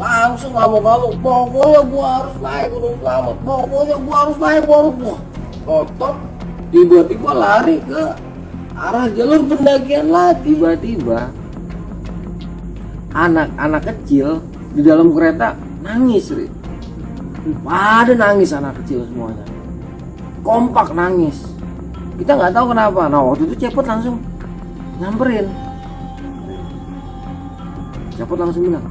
langsung ngamuk-ngamuk, pokoknya gua harus naik Gunung Slamet, pokoknya gua harus naik otot. Tiba-tiba lari ke arah jalur pendakian lah. Tiba-tiba anak-anak kecil di dalam kereta nangis, Ri. Pada nangis anak kecil semuanya, kompak nangis. Kita nggak tahu kenapa. Nah waktu itu Cepot langsung nyamperin. Cepot langsung bilang,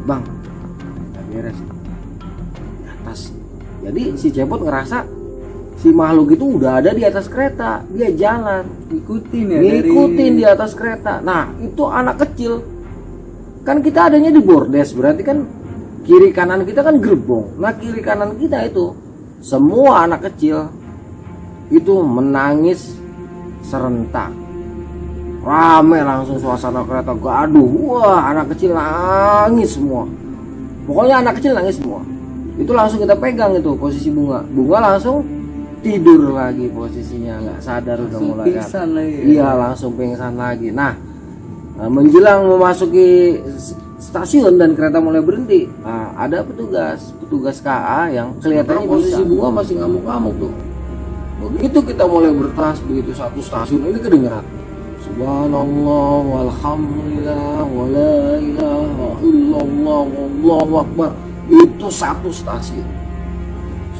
"Bang, kita beres di atas." Jadi si Cepot ngerasa si makhluk itu udah ada di atas kereta. Dia jalan ngikutin di atas kereta. Nah itu anak kecil. Kan kita adanya di bordes, berarti kan kiri kanan kita kan gerbong. Nah kiri kanan kita itu semua anak kecil itu menangis serentak. Rame langsung suasana kereta, gaduh. Wah anak kecil nangis semua. Pokoknya anak kecil nangis semua. Itu langsung kita pegang itu posisi bunga. Bunga langsung tidur lagi posisinya, nggak sadar udah mulai pingsan lagi. Iya langsung pingsan lagi. Nah menjelang memasuki stasiun dan kereta mulai berhenti, nah ada petugas KA yang kelihatannya posisi bunga masih ngamuk-ngamuk tuh. Begitu kita mulai bertas, begitu satu stasiun ini kedengeran subhanallah walhamdulillah wala ilaha illallah wallahu akbar. Itu satu stasiun.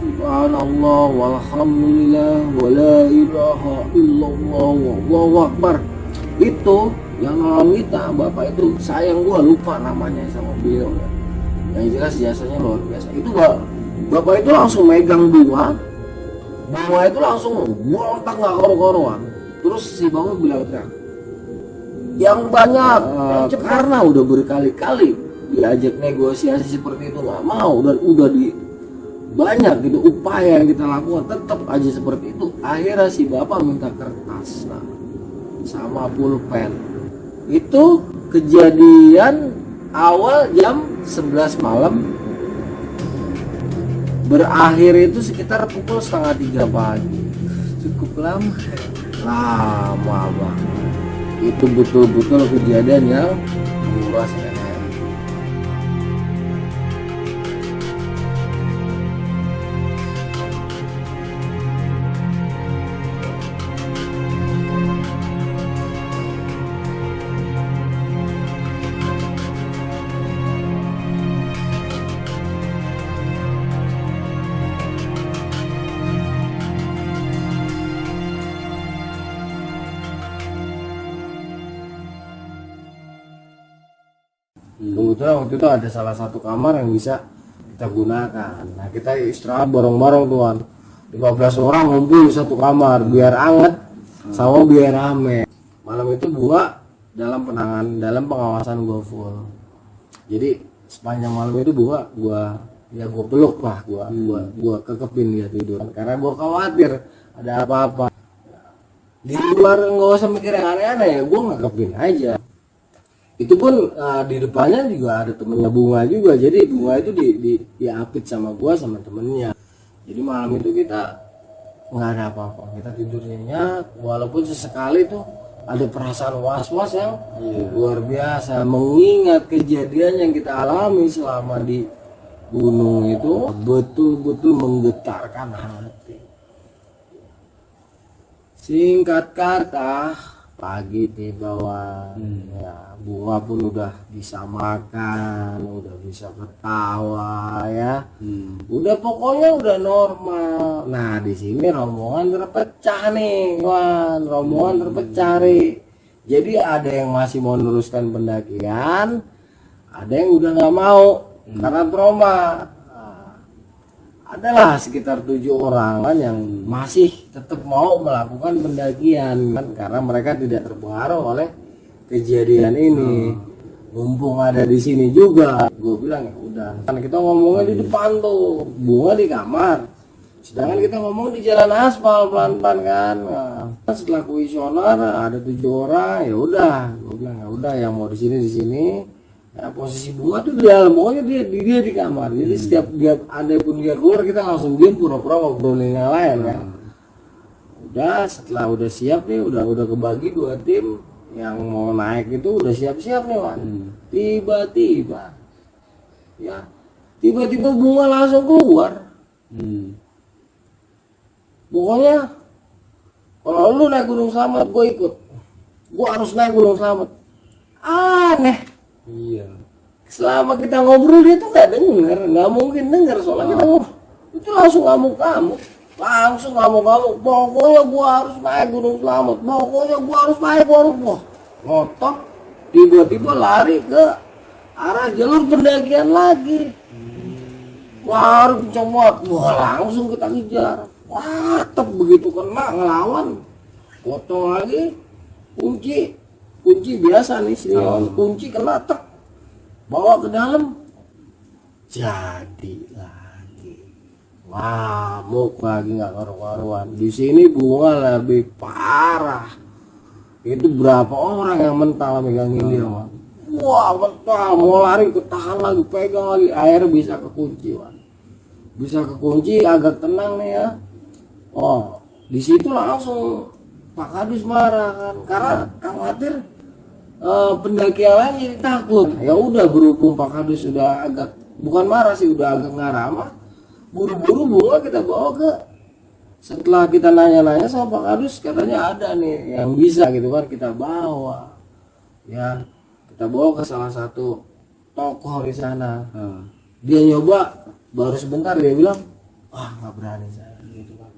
Subhanallah walhamdulillah wala ilaha illallah wallahu akbar. Itu yang nolong kita bapak itu, sayang gua lupa namanya sama beliau. Yang jelas jasanya luar biasa. Itu bapak itu langsung megang bunga itu langsung bontak nggak karu-karuan. Terus si bapak bilang, yang banyak, yang cepat. Karena udah berkali-kali diajak negosiasi seperti itu nggak mau, dan udah di banyak gitu upaya yang kita lakukan tetap aja seperti itu. Akhirnya si bapak minta kertas sama pulpen. Itu kejadian awal jam 11 malam, berakhir itu sekitar pukul 2:30 pagi. Cukup lama banget. Itu betul-betul kejadian yang menguras energi. Kebetulan waktu itu ada salah satu kamar yang bisa kita gunakan. Nah kita istirahat bareng-bareng tuan, 15 orang ngumpul di satu kamar biar anget sama biar rame. Malam itu gua dalam pengawasan gua full. Jadi sepanjang malam itu gua peluk lah, gua kekepin dia tidur karena gua khawatir ada apa-apa. Di luar nggak usah mikir yang aneh-aneh ya, gua ngekepin aja. Itu pun di depannya juga ada temennya bunga juga, jadi bunga itu diapit sama gua sama temennya. Jadi malam itu kita nggak ada apa-apa, kita tidur nyenyak, walaupun sesekali tuh ada perasaan was-was yang luar biasa mengingat kejadian yang kita alami selama di gunung itu betul-betul menggetarkan hati. Singkat kata, pagi tiba ya bunga pun udah bisa makan, udah bisa ketawa ya, udah pokoknya udah normal. Nah di sini rombongan terpecah nih, Jadi ada yang masih mau meneruskan pendakian, ada yang udah nggak mau karena trauma. Adalah sekitar 7 orang kan yang masih tetap mau melakukan pendakian kan, karena mereka tidak terpengaruh oleh kejadian ini. Mumpung ada di sini juga, gue bilang ya udah. Kan kita ngomongnya di depan tuh, bunga di kamar, sedangkan kita ngomong di jalan aspal pelan-pelan kan. Nah, setelah kuesioner ada 7 orang, ya udah, gue bilang ya udah yang mau di sini. Nah, posisi bunga tuh di dalam, pokoknya dia di kamar. Jadi setiap dia andai pun dia keluar, kita langsung diam pura-pura ngobrolin yang lain kan. Udah setelah udah siap nih, udah kebagi 2 tim. yang mau naik itu udah siap-siap nih Wan. Tiba-tiba ya, tiba-tiba bunga langsung keluar. Pokoknya kalau lu naik Gunung Slamet gue ikut, gue harus naik Gunung Slamet. Aneh. Iya. Selama kita ngobrol dia tuh nggak denger, nggak mungkin denger soalnya kita ngobrol itu langsung ngamuk-ngamuk, pokoknya gua harus naik Gunung Slamet, pokoknya gua harus naik wah ngotot, tiba-tiba lari ke arah jalur pendakian lagi. Wah kenceng banget, wah langsung kita kejar, wah tep begitu kena ngelawan, potong lagi kunci biasa nih sini, kunci kena tek bawa ke dalam, jadi lagi ngamuk lagi nggak karu-karuan. Di sini bunga lebih parah. Itu berapa orang yang mental megangin dia, Wan. Wah mental, mau lari ketahan lagi, pegang lagi, akhirnya bisa kekunci, Wan. Bisa kekunci, agak tenang nih ya. Oh, di situ langsung Pak Kadus marah kan, karena khawatir pendaki yang lain jadi takut. Ya udah berhubung Pak Kadus sudah agak bukan marah sih, udah agak ngarama, buru-buru bunga kita bawa ke, setelah kita nanya-nanya sama Pak Kadus katanya ada nih yang bisa gitu kan, kita bawa ya, kita bawa ke salah satu tokoh di sana. Dia nyoba baru sebentar dia bilang nggak berani saya gitu kan,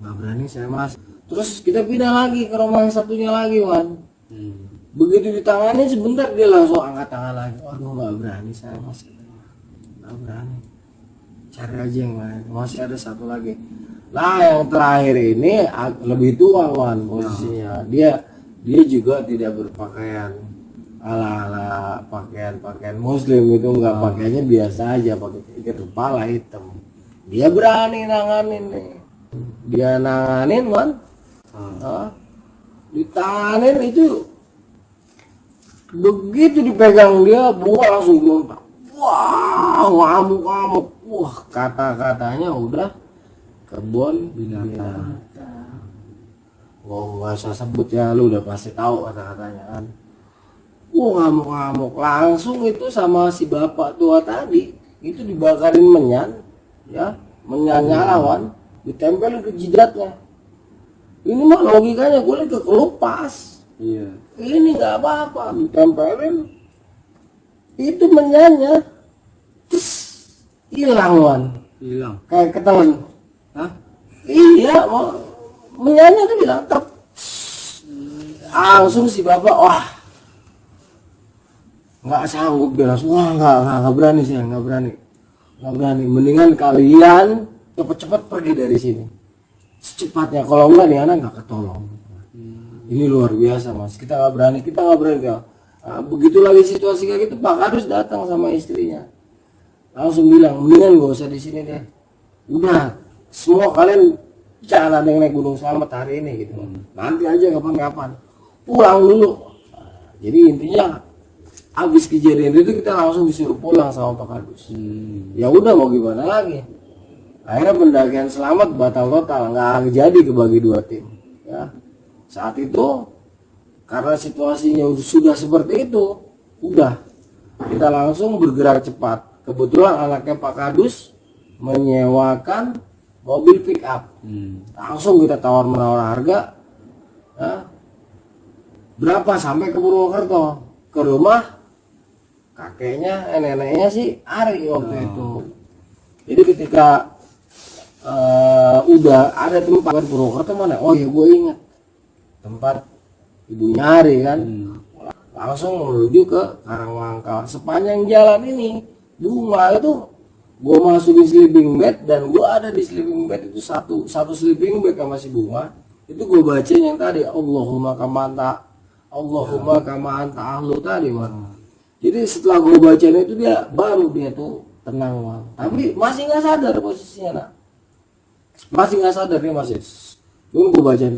nggak berani saya Mas. Terus kita pindah lagi ke rumah yang satunya lagi Wan. Begitu ditangani sebentar dia langsung angkat tangan lagi. Waduh nggak berani saya Mas, nggak berani, cari aja yang lain, masih ada satu lagi. Nah yang terakhir ini lebih tua Wan posisinya, dia juga tidak berpakaian ala pakaian muslim gitu, nggak, pakaiannya biasa aja, pakai ikat kepala hitam. Dia berani nanganin nih, dia nanganin Wan. Ditanganin itu, begitu dipegang dia bunga langsung melontak, wah ngamuk-ngamuk, wah kata-katanya udah kebun binatang. Nggak usah sebut ya, lu udah pasti tahu kata-katanya kan. Ngamuk-ngamuk langsung itu sama si bapak tua tadi itu dibakarin menyan ya, menyan nyalawan, ditempelin ke jidatnya. Ini mah logikanya gue lihat kelupas. Iya. Ini nggak apa-apa, ditempelin itu menyanyi, hilang Wan, Hilang. kayak ketelan. Hah? Iya, mau menyanyi tuh bilang tep. Langsung si bapak nggak sanggup, dia langsung nggak berani saya, nggak berani, mendingan kalian cepet-cepet pergi dari sini secepatnya, kalau enggak nih anak nggak ketolong. Ini luar biasa Mas, kita nggak berani ya. Begitu lagi situasi kayak gitu, Pak Kadus datang sama istrinya, langsung bilang mendingan gak usah di sini deh, udah semua kalian jangan ada yang naik Gunung Slamet hari ini gitu, nanti aja kapan-kapan, pulang dulu. Jadi intinya habis kejadian itu kita langsung disuruh pulang sama Pak Kadus. Ya udah mau gimana lagi, akhirnya pendakian selamat batal total, nggak jadi kebagi dua tim ya. Saat itu karena situasinya sudah seperti itu, udah kita langsung bergerak cepat. Kebetulan anaknya Pak Kadus menyewakan mobil pick up, langsung kita tawar-menawar harga ya, berapa sampai ke Purwokerto, ke rumah kakeknya, neneknya si Ari waktu itu. Jadi ketika udah ada tempat di Purwokerto mana, oh ya gue ingat tempat ibu nyari kan, langsung menuju ke Karangwangkal. Sepanjang jalan ini bunga itu gue masukin sleeping bag, dan gue ada di sleeping bag itu satu sleeping bag sama si bunga itu gue bacain yang tadi Allahumma kama anta ahlu tadi Wan. Jadi setelah gue bacain itu dia tuh tenang Wan, tapi masih nggak sadar posisinya masih nggak sadar, dia masih gue bacain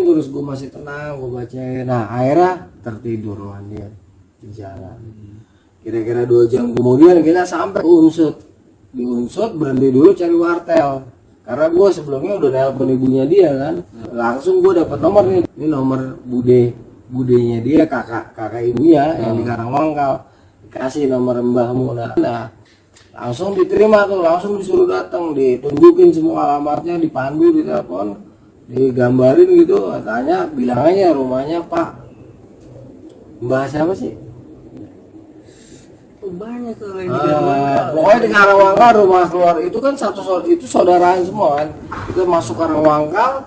terus, gue masih tenang, gue bacain. Nah akhirnya tertidur Wan dia di jalan. Kira-kira 2 jam kemudian kita sampai Unsut. Di Unsut berhenti dulu cari wartel. karena gue sebelumnya udah nelpon ibunya dia kan, langsung gue dapet nomor nih, ini nomor budenya dia, kakak ibunya yang di Karangwangkal, dikasih nomor mbahmu. Nah langsung diterima tuh, langsung disuruh datang, ditunjukin semua alamatnya, dipandu, ditelepon, digambarin gitu, katanya bilang aja rumahnya Pak Mbah siapa sih? Banyak kalau ini Karangwangkal. Pokoknya di Karangwangkal rumah keluar itu kan itu saudaraan semua kan. Kita masuk Karangwangkal,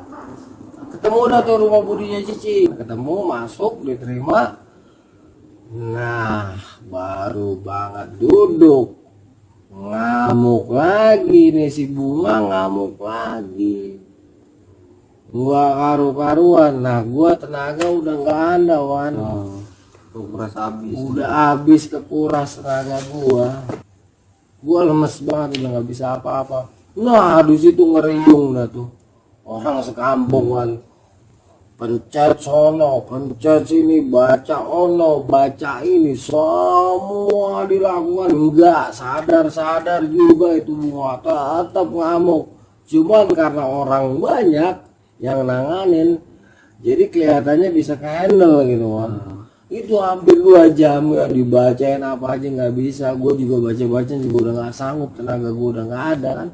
ketemu udah tuh rumah budinya Cici. Ketemu, masuk, diterima. Nah, baru banget duduk. Ngamuk lagi nih si Bunga, ngamuk lagi. Gua karu-karuan. Nah, gua tenaga udah nggak ada, Wan. Kekuras habis. Udah habis kekuras tenaga gua lemes banget, udah nggak bisa apa-apa. Nah di situ ngeriung dah tuh orang sekampung kan, pencet sono pencet sini, baca ono baca ini, semua dilakukan. Enggak sadar juga itu Bunga tetap ngamuk, cuman karena orang banyak yang nanganin jadi kelihatannya bisa handle gitu kan. Itu hampir 2 jam ya, dibacain apa aja nggak bisa. Gue juga baca juga udah nggak sanggup, tenaga gue udah nggak ada kan.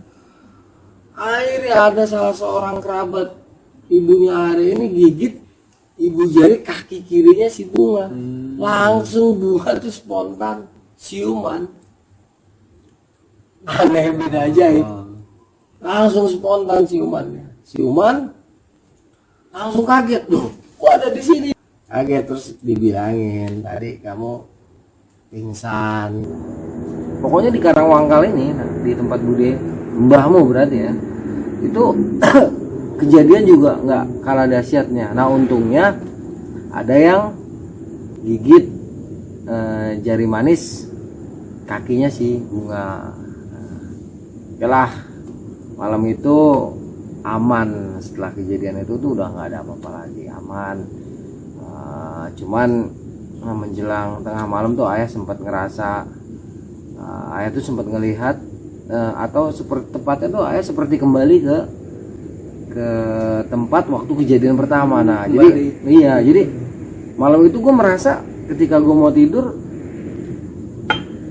Akhirnya ada salah seorang kerabat ibunya hari ini gigit ibu jari kaki kirinya si Bunga. Langsung Bunga tuh spontan siuman. Aneh beda ajaib. Langsung spontan siuman langsung kaget loh, kok ada di sini. Kaget, terus dibilangin tadi kamu pingsan. Pokoknya di Karangwangkal ini, nah, di tempat bude mbahmu berarti ya, itu kejadian juga nggak kalah dahsyatnya. Nah untungnya ada yang gigit jari manis kakinya si Bunga. Yalah, malam itu aman. Setelah kejadian itu tuh udah nggak ada apa-apa lagi, aman. Cuman menjelang tengah malam tuh ayah sempat ngerasa, ayah tuh sempat ngelihat atau seperti tepatnya tuh ayah seperti kembali ke tempat waktu kejadian pertama. Nah jadi malam itu gue merasa ketika gue mau tidur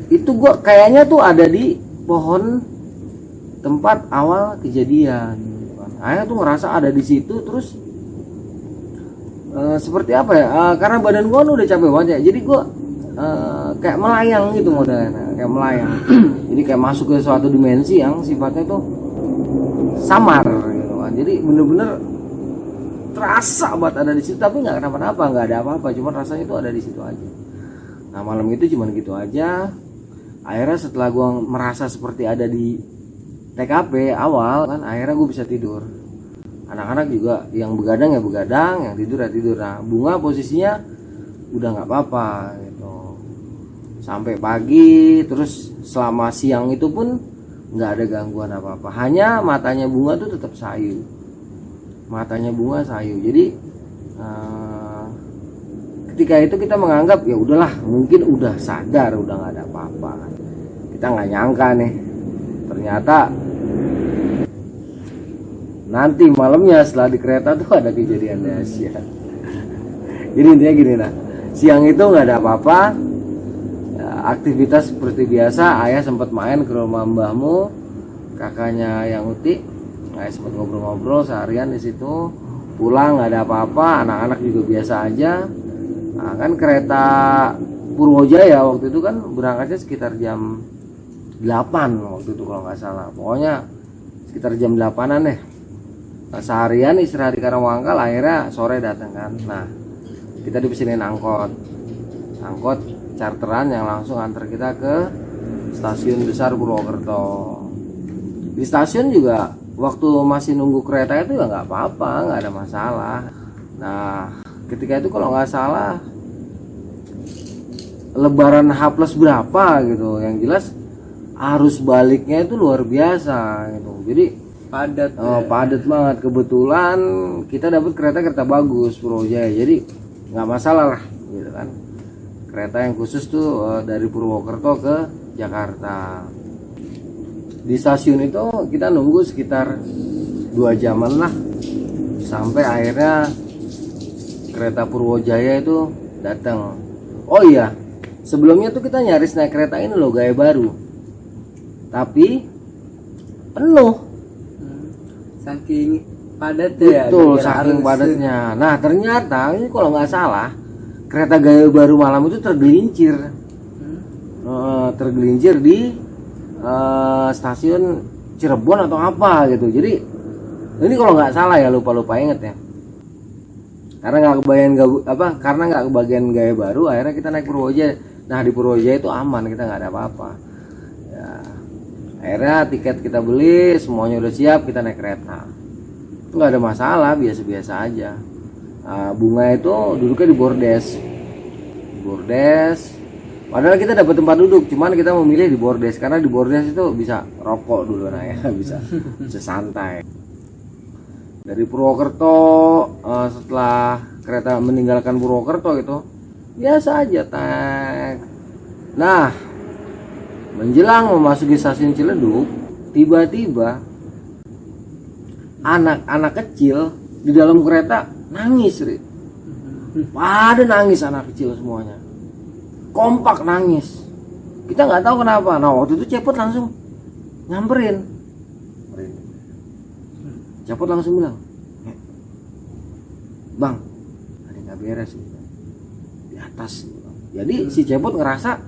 itu gue kayaknya tuh ada di pohon tempat awal kejadian. Ayah tuh ngerasa ada di situ, terus seperti apa ya, karena badan gue udah capek banget ya, jadi gue kayak melayang gitu modelnya, kayak melayang. Jadi kayak masuk ke suatu dimensi yang sifatnya tuh samar gitu kan. Jadi bener-bener terasa banget ada di situ, tapi nggak kenapa-napa, nggak ada apa-apa, cuma rasanya itu ada di situ aja. Nah malam itu cuman gitu aja. Akhirnya setelah gue merasa seperti ada di TKP awal kan, akhirnya gue bisa tidur. Anak-anak juga yang begadang ya begadang, yang tidur ya tidur. Nah Bunga posisinya udah nggak apa-apa gitu sampai pagi. Terus selama siang itu pun nggak ada gangguan apa-apa, hanya matanya Bunga tuh tetap sayu, jadi ketika itu kita menganggap ya udahlah, mungkin udah sadar, udah nggak ada apa-apa. Kita nggak nyangka nih, ternyata nanti malamnya setelah di kereta tuh ada kejadian dahsyat. Jadi intinya gini, nah siang itu nggak ada apa-apa ya, aktivitas seperti biasa. Ayah sempat main ke rumah mbahmu, kakaknya yang Uti. Ayah sempat ngobrol-ngobrol seharian di situ. Pulang nggak ada apa-apa, anak-anak juga biasa aja. Nah kan kereta Purwojaya waktu itu kan berangkatnya sekitar jam 8 waktu itu kalau nggak salah. Pokoknya sekitar jam 8-an deh. Nah, seharian istirahat di Karangwangkal, akhirnya sore datang kan. Nah kita dipesenin angkot charteran yang langsung antar kita ke stasiun besar Purwokerto. Di stasiun juga waktu masih nunggu kereta itu ya nggak apa-apa, nggak ada masalah. Nah ketika itu kalau nggak salah Lebaran H+ berapa gitu, yang jelas arus baliknya itu luar biasa gitu. Jadi padat padat banget. Kebetulan kita dapat kereta bagus Purwojaya, jadi nggak masalah lah gitu kan. Kereta yang khusus tuh dari Purwokerto ke Jakarta. Di stasiun itu kita nunggu sekitar 2 jaman lah, sampai akhirnya kereta Purwojaya itu datang. Oh iya, sebelumnya tuh kita nyaris naik kereta ini loh, gaya baru, tapi penuh. Saking padat ya. Betul, saking padatnya. Nah ternyata ini kalau nggak salah kereta gaya baru malam itu tergelincir, tergelincir di stasiun Cirebon atau apa gitu. Jadi ini kalau nggak salah ya, lupa inget ya. Karena nggak kebagian gaya baru, akhirnya kita naik Purwojaya. Nah di Purwojaya itu aman, kita nggak ada apa-apa. Ya, akhirnya tiket kita beli, semuanya udah siap, kita naik kereta. Nggak ada masalah, biasa-biasa aja. Bunga itu duduknya di bordes. Padahal kita dapat tempat duduk, cuman kita memilih di bordes karena di bordes itu bisa rokok dulu, nah ya bisa santai. Dari Purwokerto, setelah kereta meninggalkan Purwokerto itu biasa aja tek. Nah menjelang memasuki stasiun Ciledug, tiba-tiba anak-anak kecil di dalam kereta nangis, pada nangis, anak kecil semuanya kompak nangis. Kita nggak tahu kenapa. Nah waktu itu Cepot langsung nyamperin. Cepot langsung bilang, Bang, ada nggak beres di atas. Jadi si Cepot ngerasa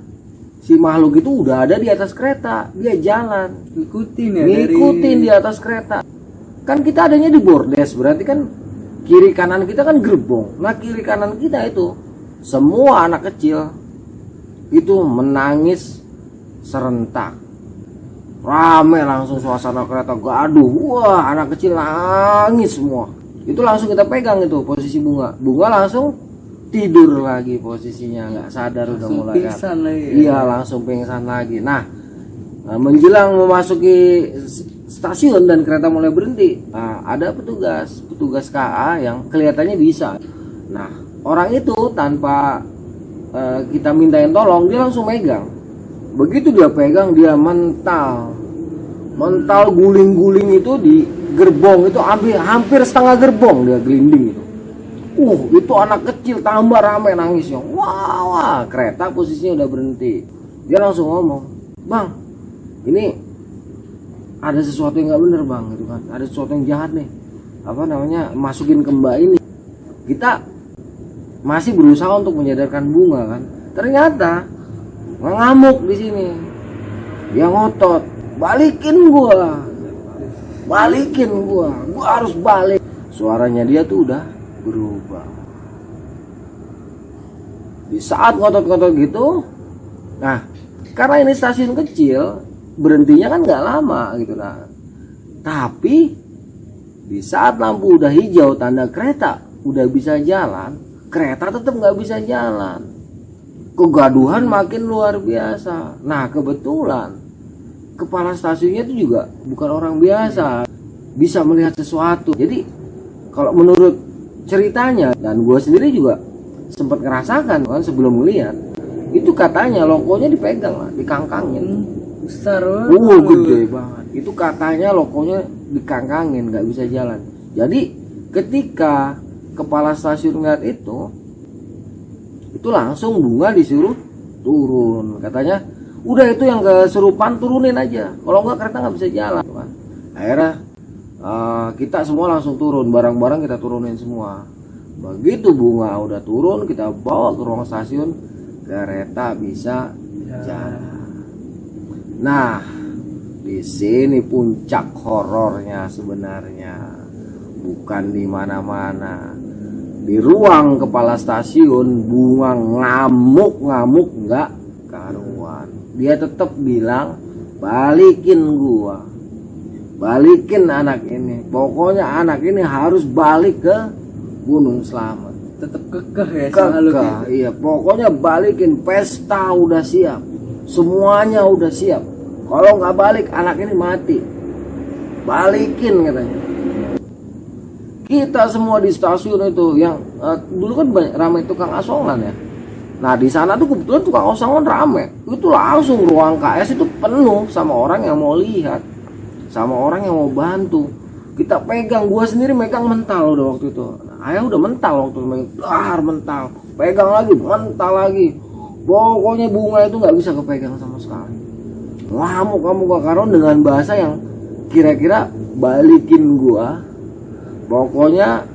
si makhluk itu udah ada di atas kereta, dia jalan ngikutin di atas kereta. Kan kita adanya di bordes, berarti kan kiri kanan kita kan gerbong. Nah kiri kanan kita itu semua anak kecil itu menangis serentak, rame langsung suasana kereta gaduh. Wah anak kecil nangis semua. Itu langsung kita pegang itu posisi bunga langsung tidur lagi posisinya, nggak sadar, udah mulai pingsan lagi. Iya langsung pingsan lagi. Nah menjelang memasuki stasiun dan kereta mulai berhenti, ada petugas KA yang kelihatannya bisa. Nah orang itu tanpa kita mintain tolong, dia langsung megang. Begitu dia pegang, dia mental guling-guling itu di gerbong itu, hampir setengah gerbong dia gelinding itu. Itu anak kecil tambah rame nangisnya. Wah, kereta posisinya udah berhenti. Dia langsung ngomong, Bang, ini ada sesuatu yang nggak bener Bang, gitu kan. Ada sesuatu yang jahat nih. Masukin ke Mbak ini. Kita masih berusaha untuk menyadarkan Bunga kan. Ternyata ngamuk di sini. Dia ngotot, balikin gua harus balik. Suaranya dia tuh udah berubah. Di saat ngotot-ngotot gitu, nah karena ini stasiun kecil, berhentinya kan nggak lama gitu lah. Tapi di saat lampu udah hijau, tanda kereta udah bisa jalan, kereta tetap nggak bisa jalan. Kegaduhan makin luar biasa. Nah kebetulan kepala stasiunnya itu juga bukan orang biasa, bisa melihat sesuatu. Jadi kalau menurut ceritanya, dan gue sendiri juga sempat ngerasakan kan sebelum melihat, itu katanya lokonya dipegang lah, dikangkangin. Besar gede banget. Itu katanya lokonya dikangkangin, nggak bisa jalan. Jadi ketika kepala stasiun ngeliat itu langsung Bunga disuruh turun. Katanya udah itu yang kesurupan turunin aja, kalau nggak kereta nggak bisa jalan kan. Akhirnya kita semua langsung turun, barang-barang kita turunin semua. Begitu Bunga udah turun, kita bawa ke ruang stasiun, kereta bisa jalan. Nah di sini puncak horornya sebenarnya, bukan di mana-mana. Di ruang kepala stasiun Bunga ngamuk nggak karuan. Dia tetap bilang, balikin gua, balikin anak ini. Pokoknya anak ini harus balik ke Gunung Slamet. Tetap kekeh ya. Kekeh, iya. Pokoknya balikin, pesta udah siap, semuanya udah siap. Kalau nggak balik anak ini mati. Balikin katanya. Kita semua di stasiun itu yang dulu kan ramai tukang asongan ya. Nah di sana tuh kebetulan tukang osongan rame, itu langsung ruang KS itu penuh sama orang yang mau lihat, sama orang yang mau bantu. Kita pegang, gua sendiri megang mental udah waktu itu. Nah, ayah udah mental waktu itu, mental, pegang lagi, mental lagi. Pokoknya bunga itu nggak bisa kepegang sama sekali. Ngamuk kamu Kak Karon dengan bahasa yang kira-kira balikin gua. Pokoknya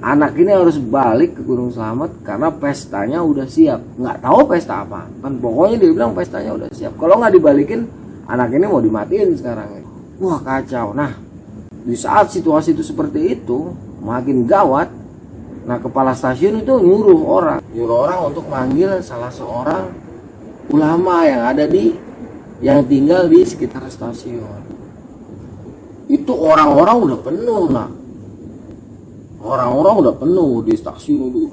anak ini harus balik ke Gunung Slamet karena pestanya udah siap. Nggak tahu pesta apa kan, pokoknya dia bilang pestanya udah siap. Kalau nggak dibalikin, anak ini mau dimatiin sekarang. Wah kacau. Nah di saat situasi itu seperti itu makin gawat. Nah kepala stasiun itu nyuruh orang untuk manggil salah seorang ulama yang tinggal di sekitar stasiun. Itu orang-orang udah penuh. Nah orang-orang udah penuh di stasiun itu.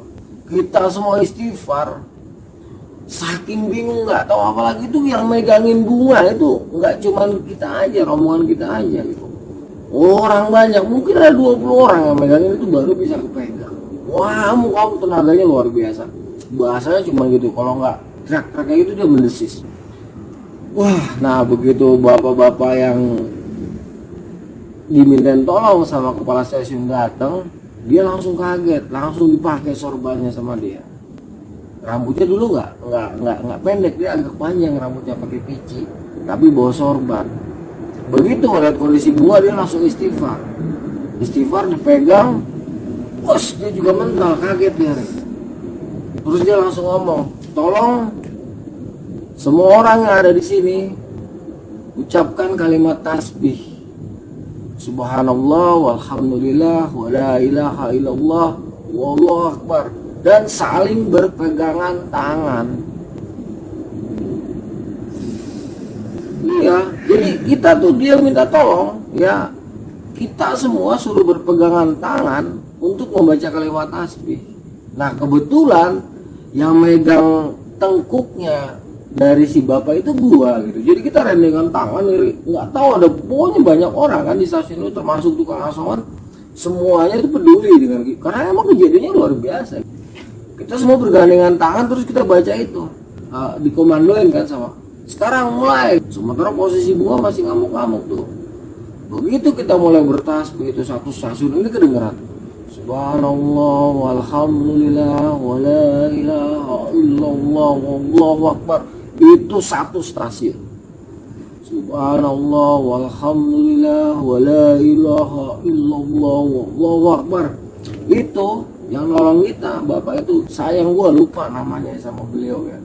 Kita semua istighfar, saking bingung nggak tahu apalagi. Itu yang megangin bunga itu nggak cuman kita aja, rombongan kita aja gitu. Orang banyak, mungkin ada 20 orang yang megangin itu baru bisa kepegang. Wah kamu tenaganya luar biasa. Bahasanya cuma gitu, kalau nggak teriak-teriak kayak gitu dia mendesis. Wah, nah begitu bapak-bapak yang dimintain tolong sama kepala stasiun datang, dia langsung kaget, langsung dipakai sorbannya sama dia. Rambutnya dulu nggak pendek, dia agak panjang rambutnya, pakai pici, tapi bawa sorban. Begitu melihat kondisi bunga dia langsung istighfar dipegang, bos dia juga mental, kaget dia. Terus dia langsung ngomong, tolong semua orang yang ada di sini ucapkan kalimat tasbih, subhanallah walhamdulillah wala ilaha illallah wallahu akbar, dan saling berpegangan tangan. Ya, jadi kita tuh dia minta tolong, ya kita semua suruh berpegangan tangan untuk membaca kalimat tasbih. Nah kebetulan yang megang tengkuknya dari si bapak itu gua gitu. Jadi kita rendengan tangan, nggak tahu ada, pokoknya banyak orang kan di stasiun itu termasuk tukang asongan, semuanya itu peduli dengan kita karena emang kejadiannya luar biasa. Kita semua bergandengan tangan terus kita baca itu, dikomandoin kan sama, sekarang mulai. Sementara posisi bunga masih ngamuk-ngamuk tuh. Begitu kita mulai bertasbih itu satu stasiun ini kedengeran subhanallah walhamdulillah wala ilaha illallah wallahu akbar. Itu satu stasiun. Subhanallah walhamdulillah wala ilaha illallah wallahu akbar. Itu yang nolong kita bapak itu, sayang gua lupa namanya sama beliau ya.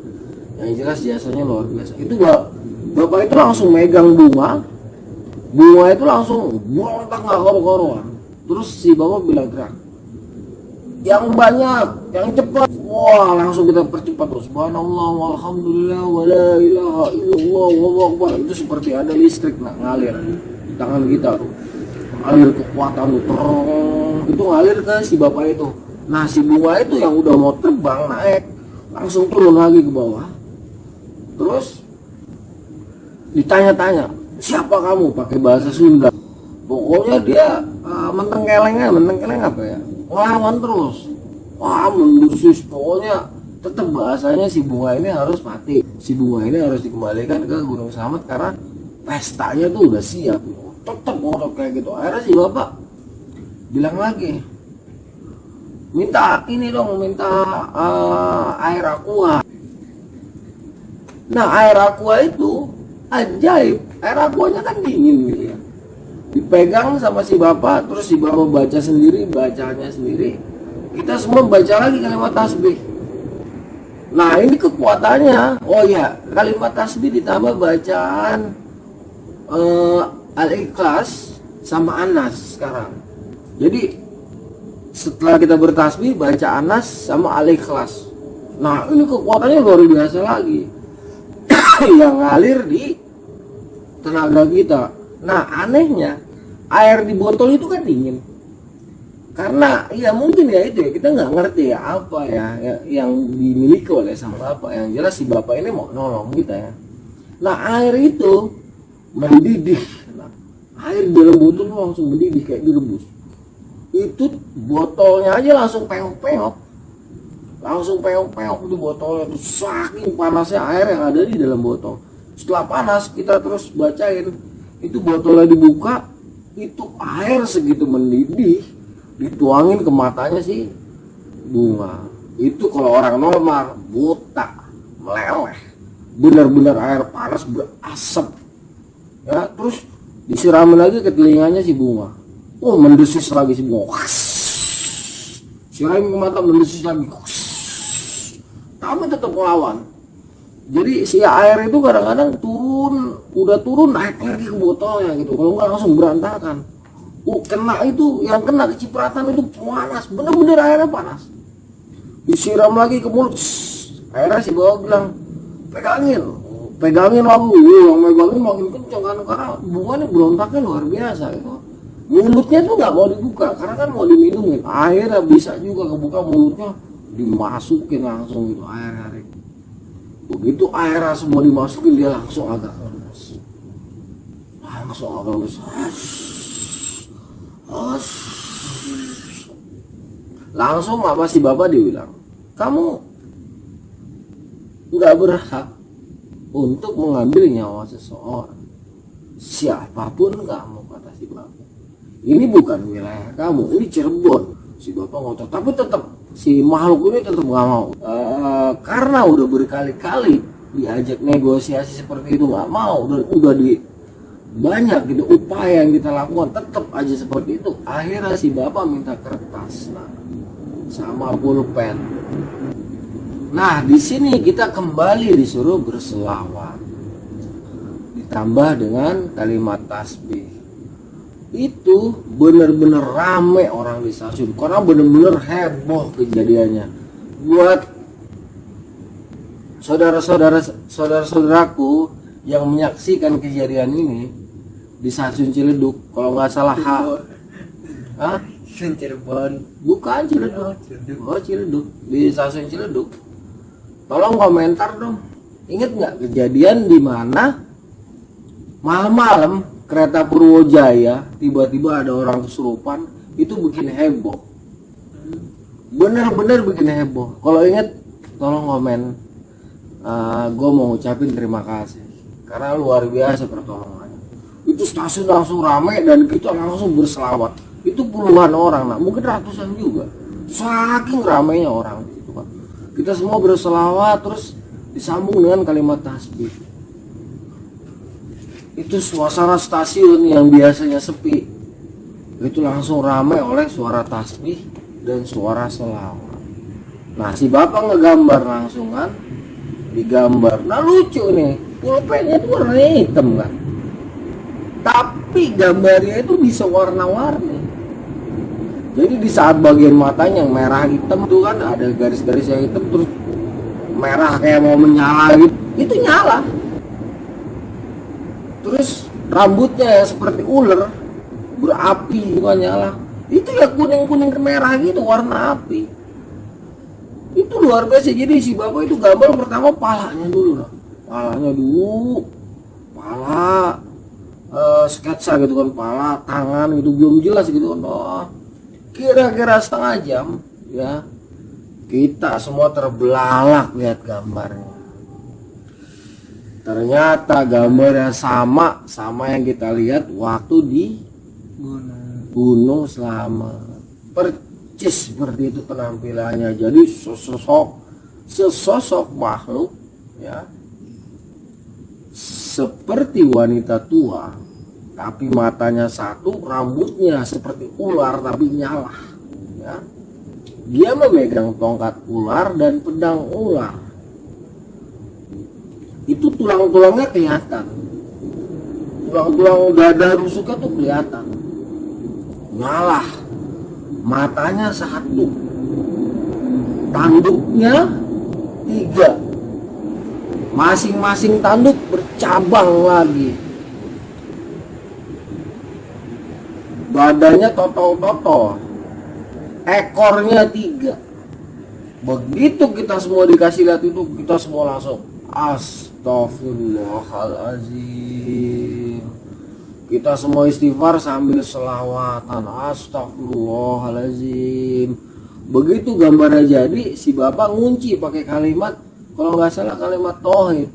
Yang jelas jasanya luar biasa. Itu bapak itu langsung megang bunga itu langsung bontak nggak koro-koroan. Terus si bapak bilang gerak, yang banyak, yang cepat. Wah langsung kita percepat tuh. Subhanallah walhamdulillah wala ilaha illallah wallahu akbar. Itu seperti ada listrik ngalir di tangan kita tuh, ngalir kekuatan tuh, itu ngalir ke si bapak itu. Nah si bunga itu yang udah mau terbang naik langsung turun lagi ke bawah. Terus ditanya-tanya, siapa kamu, pakai bahasa Sunda. Pokoknya dia mentengkeleng apa ya, ngelawan terus. Wah mendusus, pokoknya tetap bahasanya si bunga ini harus mati, si bunga ini harus dikembalikan ke Gunung Slamet karena pestanya tuh udah siap. Tetap ngorok kayak gitu. Akhirnya si bapak bilang lagi, minta ini dong, minta air aqua. Nah air aqua itu ajaib, air aquanya kan dingin gitu ya. Dipegang sama si bapak, terus si bapak baca sendiri, bacanya sendiri. Kita semua baca lagi kalimat tasbih. Nah ini kekuatannya. Oh ya, kalimat tasbih ditambah bacaan Al-Ikhlas sama Anas sekarang. Jadi setelah kita bertasbih baca Anas sama Al-Ikhlas. Nah ini kekuatannya luar biasa lagi. Yang ngalir di tenaga kita. Nah anehnya air di botol itu kan dingin. Karena ya mungkin ya itu ya, kita nggak ngerti ya apa ya yang dimiliki oleh sang bapak. Yang jelas si bapak ini mau nolong kita ya. Nah air itu mendidih. Nah, air di dalam botol langsung mendidih kayak direbus. Itu botolnya aja langsung peok-peok. langsung peok-peok di botolnya tuh, saking panasnya air yang ada di dalam botol. Setelah panas kita terus bacain, itu botolnya dibuka, itu air segitu mendidih dituangin ke matanya si Bunga. Itu kalau orang normal buta, meleleh, benar-benar air panas berasap ya. Terus disiramin lagi ke telinganya si Bunga, oh mendesis lagi si Bunga, siramin ke mata, mendesis lagi, tapi tetap melawan. Jadi si air itu kadang-kadang udah turun naik lagi ke botolnya gitu, kalau nggak langsung berantakan. Kena itu, yang kena kecipratan itu panas, bener-bener airnya panas. Disiram lagi ke mulut, akhirnya si Bawa bilang pegangin lagu, yang megangin makin kenceng kan, karena Bunga ini berontaknya luar biasa gitu. Mulutnya tuh nggak mau dibuka karena kan mau diminumin, akhirnya bisa juga kebuka mulutnya, dimasukin langsung gitu air. Begitu airnya semua dimasukin, dia langsung agak lemes. Langsung sama si bapak dia bilang, kamu nggak berhak untuk mengambil nyawa seseorang, siapapun kamu, kata si bapak. Ini bukan wilayah kamu, ini Cirebon. Si bapak ngotot, tapi tetap si makhluk ini tetap nggak mau. Karena udah berkali-kali diajak negosiasi seperti itu nggak mau, dan udah banyak gitu upaya yang kita lakukan tetap aja seperti itu. Akhirnya si bapak minta kertas sama pulpen. Nah di sini kita kembali disuruh berselawat ditambah dengan kalimat tasbih. Itu bener-bener rame orang di stasiun karena bener-bener heboh kejadiannya. Buat saudaraku yang menyaksikan kejadian ini di stasiun Ciledug, kalau nggak salah Cirebon. Bukan Ciledug. Oh Ciledug, di stasiun Ciledug. Tolong komentar dong. Ingat nggak kejadian di mana malam-malam kereta Purwojaya tiba-tiba ada orang kesurupan, itu bikin heboh. Bener-bener bikin heboh. Kalau ingat tolong komen. Gue mau ucapin terima kasih karena luar biasa pertolongannya. Itu stasiun langsung ramai dan kita langsung berselawat. Itu puluhan orang, mungkin ratusan juga. Saking ramainya orang gitu kan. Kita semua berselawat terus disambung dengan kalimat tasbih. Itu suasana stasiun yang biasanya sepi, itu langsung ramai oleh suara tasbih dan suara selawat. Nah si bapak ngegambar langsung kan, digambar. Nah lucu nih, pulpennya itu warnanya hitam kan, tapi gambarnya itu bisa warna-warni. Jadi di saat bagian matanya yang merah hitam tuh kan ada garis-garis yang hitam terus merah kayak mau menyala gitu, itu nyala. Terus rambutnya yang seperti ular berapi bukan nyala, itu ya kuning-kuning ke merah gitu, warna api. Itu luar biasa. Jadi si bapak itu gambar pertama palanya dulu, pala sketsa gitu kan, pala tangan gitu belum jelas gitu kan. Kira-kira setengah jam ya kita semua terbelalak lihat gambarnya. Ternyata gambarnya sama yang kita lihat waktu di Gunung Slamet. Percis seperti itu penampilannya. Jadi sesosok makhluk ya, seperti wanita tua, tapi matanya satu, rambutnya seperti ular tapi nyala ya. Dia memegang tongkat ular dan pedang ular. Itu tulang-tulangnya kelihatan, tulang-tulang dada rusuknya tuh kelihatan, nyala. Matanya satu, tanduknya 3, masing-masing tanduk bercabang lagi, badannya totol-totol, ekornya 3. Begitu kita semua dikasih lihat itu, kita semua langsung astagfirullahaladzim. Kita semua istighfar sambil selawatan, astagfirullahaladzim. Begitu gambarnya jadi, si bapak ngunci pakai kalimat, kalau nggak salah kalimat tauhid,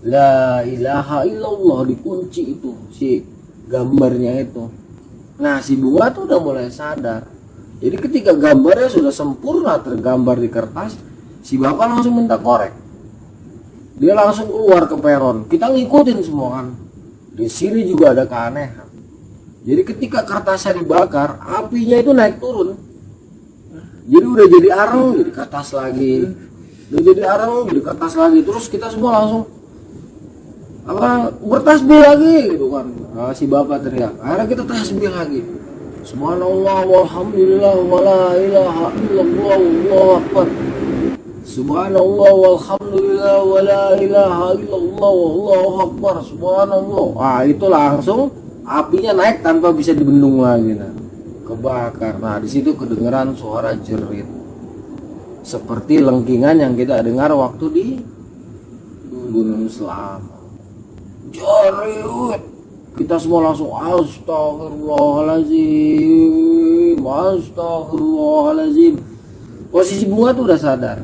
la ilaha illallah, dikunci itu si gambarnya itu. Nah si bunga tuh udah mulai sadar. Jadi ketika gambarnya sudah sempurna tergambar di kertas, si bapak langsung minta korek. Dia langsung keluar ke peron. Kita ngikutin semua kan. Di sini juga ada keanehan. Jadi ketika kertasnya dibakar, apinya itu naik turun. Jadi udah jadi areng, jadi kertas lagi. Udah jadi areng, jadi kertas lagi. Terus kita semua langsung bertasbih lagi gitu kan. Nah, si bapak teriak. Akhirnya kita tasbih lagi. Subhanallah walhamdulillah wala ilaha illallah wallahu akbar. Subhanallah walhamdulillah wala ilaha illallah wallahu akbar. Subhanallah. Ah itu langsung apinya naik tanpa bisa dibendung lagi. Nah, kebakar. Nah di situ kedengeran suara jerit seperti lengkingan yang kita dengar waktu di Gunung Selamat. Jerit. Kita semua langsung astagfirullahaladzim, astagfirullahaladzim. Posisi bunga tuh udah sadar.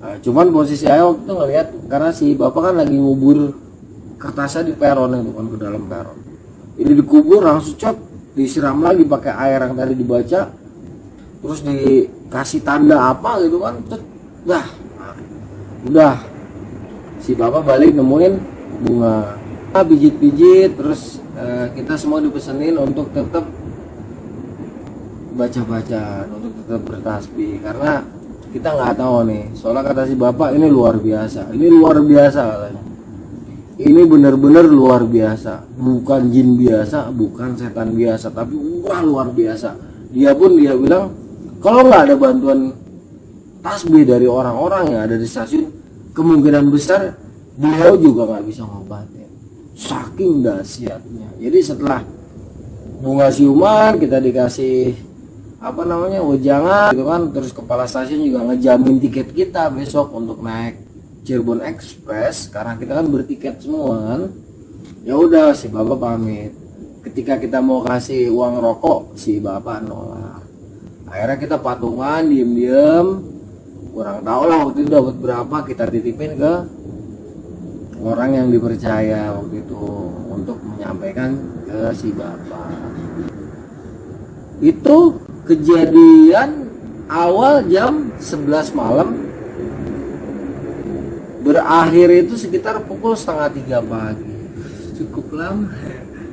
Nah, cuman posisi ayah waktu itu ngeliat karena si bapak kan lagi ngubur kertasnya di peron itu kan, ke dalam peron. Ini dikubur langsung cot, disiram lagi pakai air yang tadi dibaca, terus dikasih tanda apa gitu kan, dah, udah. Si bapak balik nemuin bunga, pijit-pijit, terus kita semua dipesenin untuk tetap baca-baca, untuk tetap bertasbih karena kita nggak tahu nih. Soalnya kata si bapak ini luar biasa, ini luar biasa katanya. Ini benar-benar luar biasa, bukan jin biasa, bukan setan biasa, tapi luar biasa. Dia bilang kalau nggak ada bantuan tasbih dari orang-orang yang ada di stasiun, kemungkinan besar beliau juga nggak bisa ngobatin. Saking dahsyatnya. Jadi setelah bunga siuman kita dikasih wejangan gitu kan, terus kepala stasiun juga ngejamin tiket kita besok untuk naik Cirebon Express karena kita kan bertiket semua kan. Ya udah si bapak pamit. Ketika kita mau kasih uang rokok si bapak nolak. Akhirnya kita patungan diem-diem, kurang tahu lah waktu itu dapat berapa, kita titipin ke orang yang dipercaya waktu itu untuk menyampaikan ke si bapak. Itu kejadian awal jam 11 malam, berakhir itu sekitar pukul 2:30 pagi. Cukup lama.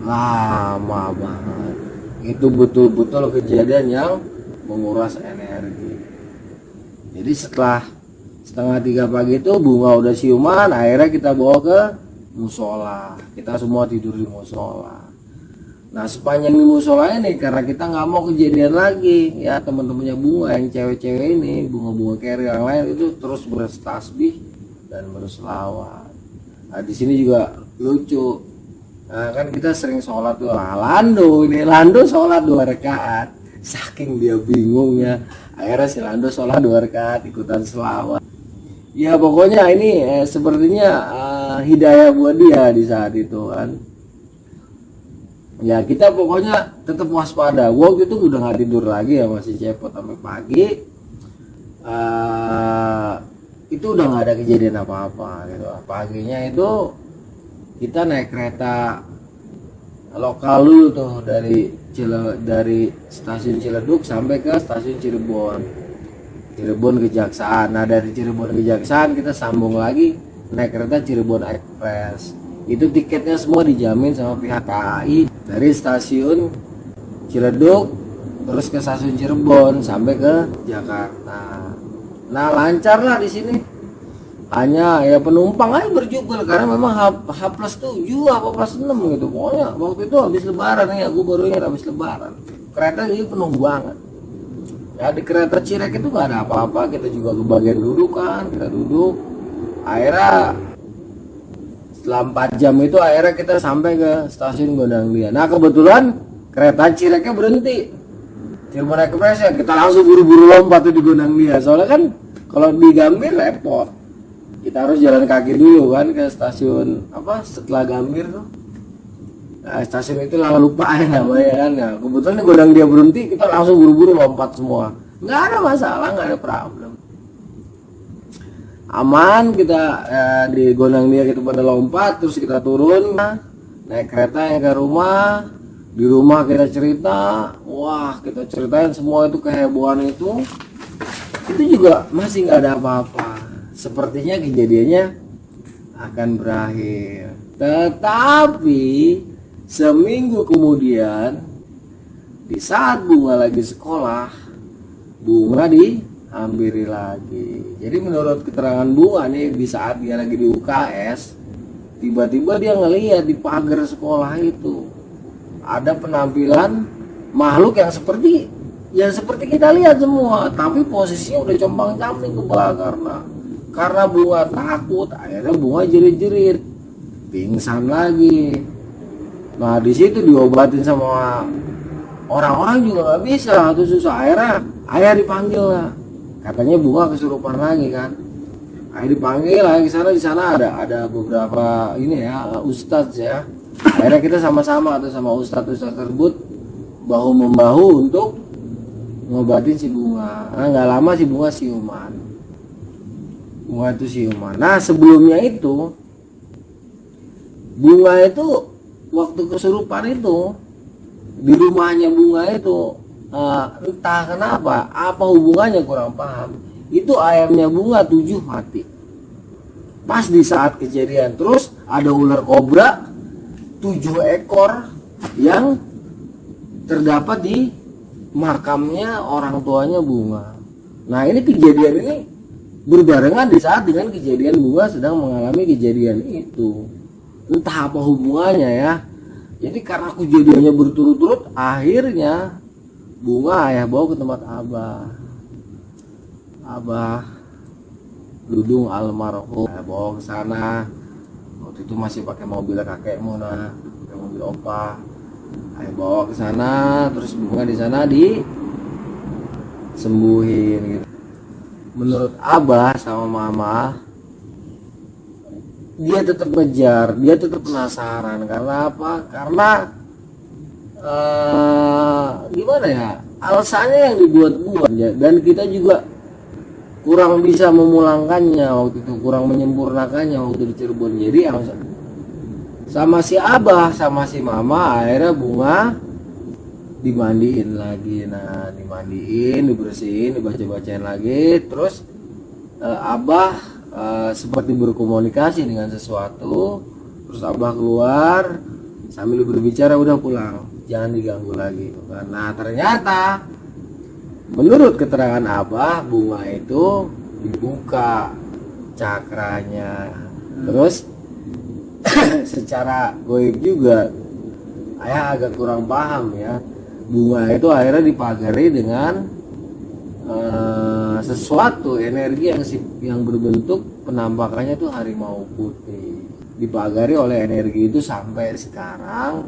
Lama banget. Itu betul-betul kejadian yang menguras energi. Jadi setelah 2:30 pagi itu bunga udah siuman, akhirnya kita bawa ke musola. Kita semua tidur di musola. Nah sepanjang di musola ini karena kita nggak mau kejadian lagi, ya teman-temannya bunga yang cewek-cewek ini, bunga-bunga carrier yang lain itu terus bertasbih dan berselawat. Nah di sini juga lucu. Nah, kan kita sering sholat tuh, Lando sholat 2 rakaat. Saking dia bingungnya, akhirnya si Lando sholat 2 rakaat ikutan selawat. Ya pokoknya ini sepertinya hidayah buat dia di saat itu kan. Ya kita pokoknya tetap waspada. Waktu itu udah nggak tidur lagi ya, masih cepot sampai pagi. Itu udah nggak ada kejadian apa-apa gitu. Paginya itu kita naik kereta lokal dulu tuh dari stasiun Ciledug sampai ke stasiun Cirebon Kejaksaan. Nah dari Cirebon Kejaksaan kita sambung lagi naik kereta Cirebon Express. Itu tiketnya semua dijamin sama pihak KAI dari stasiun Ciledug terus ke stasiun Cirebon sampai ke Jakarta. Nah lancar lah di sini. Hanya ya penumpang aja berjubel karena memang H+7 apa +6 gitu. Pokoknya waktu itu habis lebaran ya, gue baru ingat habis lebaran. Kereta jadi penuh banget. Ya di kereta Cirek itu gak ada apa-apa, kita juga ke bagian duduk kan, kita duduk. Akhirnya setelah 4 jam itu akhirnya kita sampai ke stasiun Gondangdia. Nah kebetulan kereta Cireknya berhenti. Cirebon Express ya kita langsung buru-buru lompat tuh di Gondangdia. Soalnya kan kalau di Gambir repot. Kita harus jalan kaki dulu kan ke stasiun setelah Gambir tuh. Nah, stasiun itu lah lupa ya namanya kan. Nah, kebetulan di Gondangdia berhenti, kita langsung buru-buru lompat semua. nggak ada masalah, nggak ada problem, aman. Kita di gondang dia kita pada lompat, terus kita turun naik kereta yang ke rumah. Di rumah kita cerita, wah kita ceritain semua itu kehebohan itu juga masih nggak ada apa-apa. Sepertinya kejadiannya akan berakhir. Tetapi seminggu kemudian, di saat Bunga lagi sekolah, Bunga dihampiri lagi. Jadi menurut keterangan Bunga nih, di saat dia lagi di UKS, tiba-tiba dia ngelihat di pagar sekolah itu ada penampilan makhluk yang seperti kita lihat semua, tapi posisinya udah compang-camping ke belakang. Karena Bunga takut, akhirnya Bunga jerit-jerit, pingsan lagi. Nah di situ diobatin sama orang-orang juga nggak bisa, tuh susah. Akhirnya ayah dipanggil lah, katanya Bunga kesurupan lagi kan. Ayah dipanggil lagi ke sana. Di sana ada beberapa ini ya, ustadz ya. Akhirnya kita sama-sama atau sama ustadz tersebut bahu membahu untuk ngobatin si Bunga. Nah nggak lama si Bunga siuman. Nah sebelumnya itu Bunga itu waktu kesurupan itu di rumahnya Bunga itu entah kenapa, apa hubungannya kurang paham, itu ayamnya Bunga 7 mati pas di saat kejadian. Terus ada ular kobra 7 ekor yang terdapat di makamnya orang tuanya Bunga. Nah ini kejadian ini berbarengan di saat dengan kejadian Bunga sedang mengalami kejadian itu. Entah apa hubungannya ya. Jadi karena kejadiannya berturut-turut, akhirnya Bunga ayah bawa ke tempat Abah Dudung almarhum. Ayah bawa ke sana. Waktu itu masih pakai mobil kakekmu, pakai mobil opa. Ayah bawa ke sana, terus Bunga di sana disembuhin gitu. Menurut Abah sama Mama, dia tetap ngejar, dia tetap penasaran. Karena apa? Karena gimana ya, alasannya yang dibuat-buat ya. Dan kita juga kurang bisa memulangkannya waktu itu, kurang menyempurnakannya waktu di Cirebon. Jadi sama si Abah sama si Mama akhirnya Bunga dimandiin lagi. Nah dimandiin, dibersihin, dibaca-bacain lagi. Terus Abah seperti berkomunikasi dengan sesuatu. Terus Abah keluar sambil berbicara, udah pulang, jangan diganggu lagi. Nah ternyata menurut keterangan Abah, Bunga itu dibuka cakranya. Terus secara goib juga ayah agak kurang paham ya. Bunga itu akhirnya dipagari dengan sesuatu energi yang berbentuk penampakannya itu harimau putih. Dipagari oleh energi itu sampai sekarang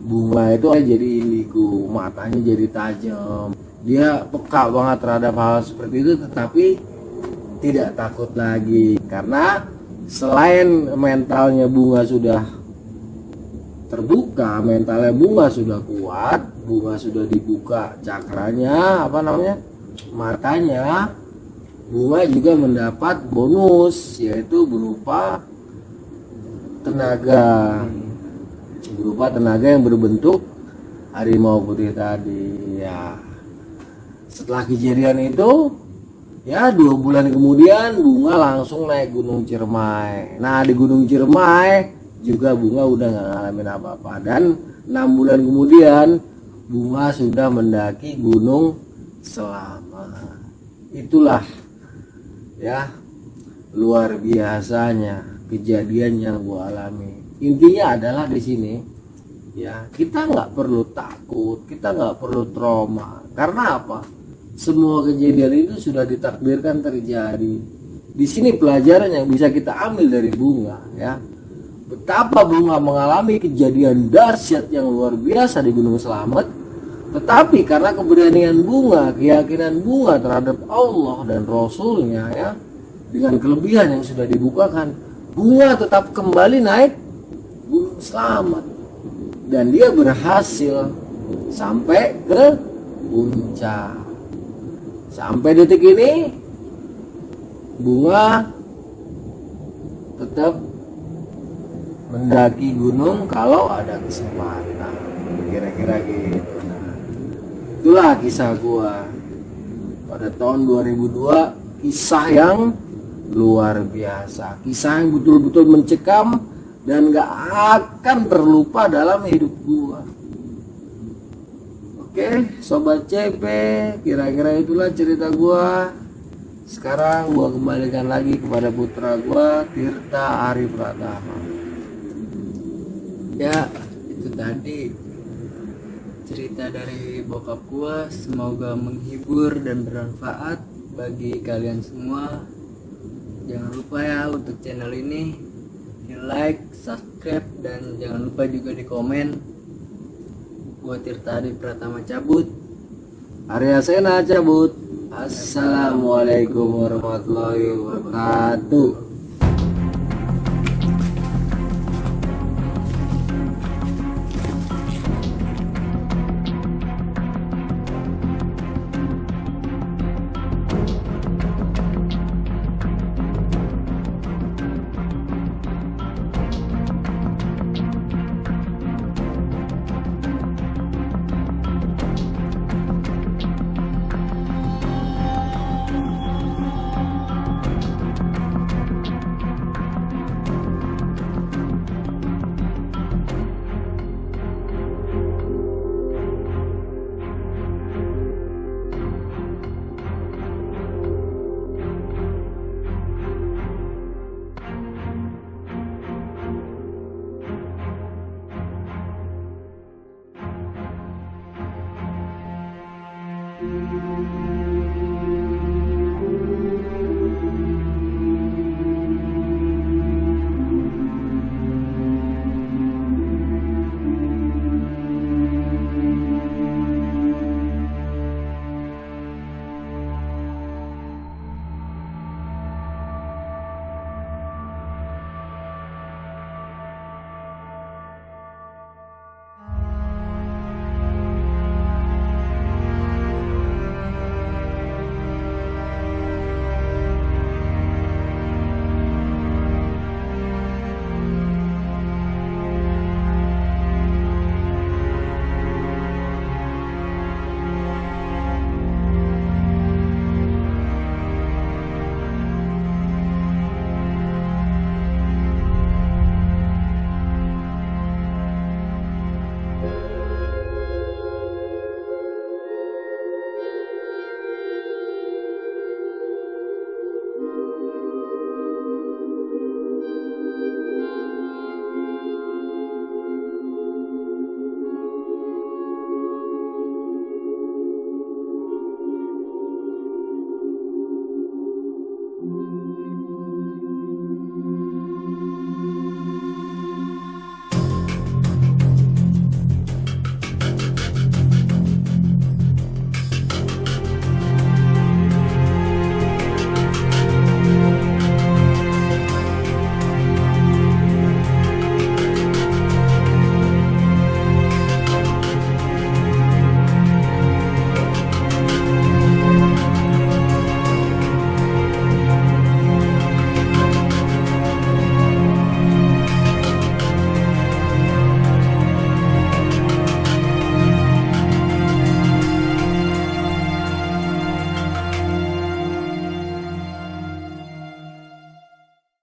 Bunga itu jadi indigo, matanya jadi tajam. Dia peka banget terhadap hal seperti itu, tetapi tidak takut lagi. Karena selain mentalnya Bunga sudah terbuka, mentalnya Bunga sudah kuat, Bunga sudah dibuka cakranya, matanya, Bunga juga mendapat bonus, yaitu berupa tenaga yang berbentuk harimau putih tadi ya. Setelah kejadian itu ya 2 bulan kemudian Bunga langsung naik Gunung Ciremai. Nah di Gunung Ciremai juga Bunga udah gak ngalamin apa-apa. Dan 6 bulan kemudian Bunga sudah mendaki Gunung Selamat. Itulah ya luar biasanya kejadian yang gua alami. Intinya adalah di sini ya, kita nggak perlu takut, kita nggak perlu trauma. Karena apa? Semua kejadian itu sudah ditakdirkan terjadi. Di sini pelajaran yang bisa kita ambil dari Bunga ya. Betapa Bunga mengalami kejadian dahsyat yang luar biasa di Gunung Selamat, tetapi karena keberanian Bunga, keyakinan Bunga terhadap Allah dan Rasulnya ya, dengan kelebihan yang sudah dibukakan, Bunga tetap kembali naik Gunung Selamat. Dan dia berhasil sampai ke puncak. Sampai detik ini Bunga tetap mendaki gunung kalau ada kesempatan, kira-kira gitu. Nah, itulah kisah gua pada tahun 2002, kisah yang luar biasa, kisah yang betul-betul mencekam dan gak akan terlupa dalam hidup gua. Oke, Sobat CP, kira-kira itulah cerita gua. Sekarang gua kembalikan lagi kepada putra gua, Tirta Ari Pratama. Ya, itu tadi cerita dari bokap gua. Semoga menghibur dan bermanfaat bagi kalian semua. Jangan lupa ya untuk channel ini di like, subscribe, dan jangan lupa juga di komen. Gua Tirta Ari Pratama cabut. Arya Sena cabut. Assalamualaikum warahmatullahi wabarakatuh.